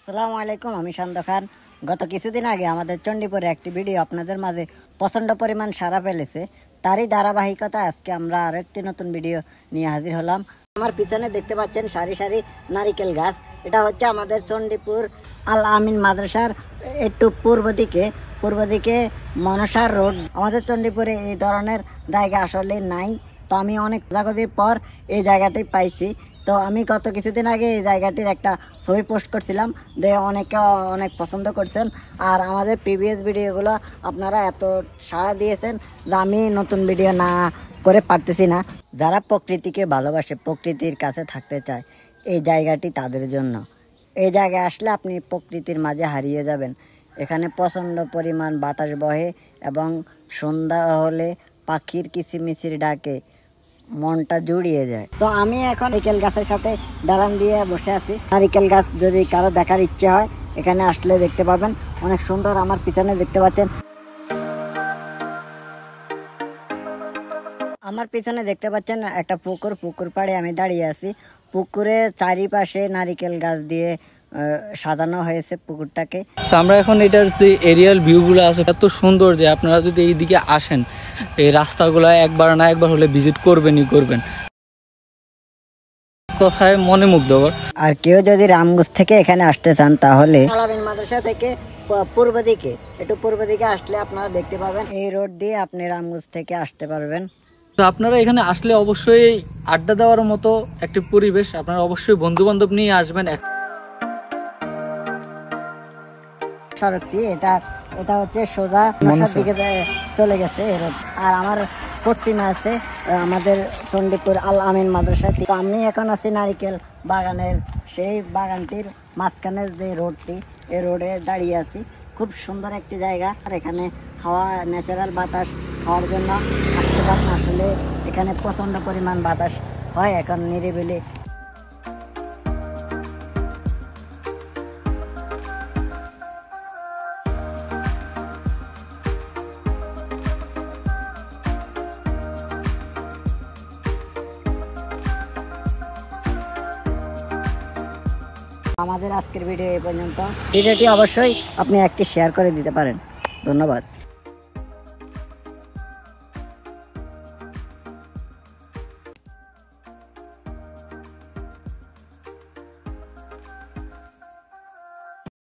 আসসালামু আলাইকুম, আমি শান্ত খান। গত কিছুদিন আগে আমাদের চণ্ডীপুরে একটি ভিডিও আপনাদের মাঝে প্রচণ্ড পরিমাণ সাড়া ফেলেছে। তারই ধারাবাহিকতা আজকে আমরা আরও একটি নতুন ভিডিও নিয়ে হাজির হলাম। আমার পিছনে দেখতে পাচ্ছেন সারি সারি নারিকেল গাছ। এটা হচ্ছে আমাদের চণ্ডীপুর আল আমিন মাদ্রাসার একটু পূর্ব দিকে মনসার রোড। আমাদের চণ্ডীপুরে এই ধরনের জায়গা আসলে নাই, তো আমি অনেক খোঁজাখুঁজির পর এই জায়গাটি পাইছি। তো আমি গত কিছুদিন আগে এই জায়গাটির একটা ছবি পোস্ট করছিলাম, যে অনেকে অনেক পছন্দ করছেন। আর আমাদের প্রিভিয়াস ভিডিওগুলো আপনারা এত সাড়া দিয়েছেন যে আমি নতুন ভিডিও না করে পারতেছি না। যারা প্রকৃতিকে ভালোবাসে, প্রকৃতির কাছে থাকতে চায়, এই জায়গাটি তাদের জন্য। এই জায়গায় আসলে আপনি প্রকৃতির মাঝে হারিয়ে যাবেন। এখানে প্রচণ্ড পরিমাণ বাতাস বহে এবং সন্ধ্যা হলে পাখির কিচিরমিচির ডাকে মনটা জুড়িয়ে যায়। তো আমি এখন নারিকেল গাছের সাথে দালান দিয়ে বসে আছি। নারিকেল গাছ যদি কারো দেখার ইচ্ছে হয় এখানে আসলে দেখতে পাবেন, অনেক সুন্দর। আমার পিছনে দেখতে পাচ্ছেন, একটা পুকুর পাড়ে আমি দাঁড়িয়ে আছি। পুকুরের চারিপাশে নারিকেল গাছ দিয়ে সাজানো হয়েছে পুকুরটাকে। আমরা এখন এটার যে এরিয়াল ভিউগুলো আছে এত সুন্দর যে আপনারা যদি এইদিকে আসেন, এই রাস্তাগুলো একবার না একবার হলে ভিজিট করবেন। কথায় মনে মুগ্ধকর। আর কেউ যদি রামগঞ্জ থেকে এখানে আসতে চান তাহলে আল আমিন মাদ্রাসা থেকে একটু পূর্ব দিকে আসলে আপনারা দেখতে পাবেন এই রোড দিয়ে আপনি রামগঞ্জ থেকে আসতে পারবেন। তো আপনারা এখানে আসলে অবশ্যই আড্ডা দেওয়ার মতো একটি পরিবেশ। আপনারা অবশ্যই বন্ধু বান্ধব নিয়ে আসবেন। সড়কটি এটা হচ্ছে সোজা মনসার দিকে চলে গেছে। আর আমার পশ্চিমে আছে আমাদের চণ্ডীপুর আল আমিন মাদ্রাসা। তো আমি এখন আছি নারিকেল বাগানের, সেই বাগানটির মাঝখানের যে রোডটি, এই রোডে দাঁড়িয়ে আছি। খুব সুন্দর একটি জায়গা। আর এখানে হাওয়া, ন্যাচারাল বাতাস খাওয়ার জন্য আসতে পারেন। আসলে এখানে প্রচণ্ড পরিমাণ বাতাস হয় এখন নিরিবিলি। আমাদের আজকের ভিডিও এই পর্যন্ত। ভিডিওটি অবশ্যই আপনি একটি শেয়ার করে দিতে পারেন। ধন্যবাদ।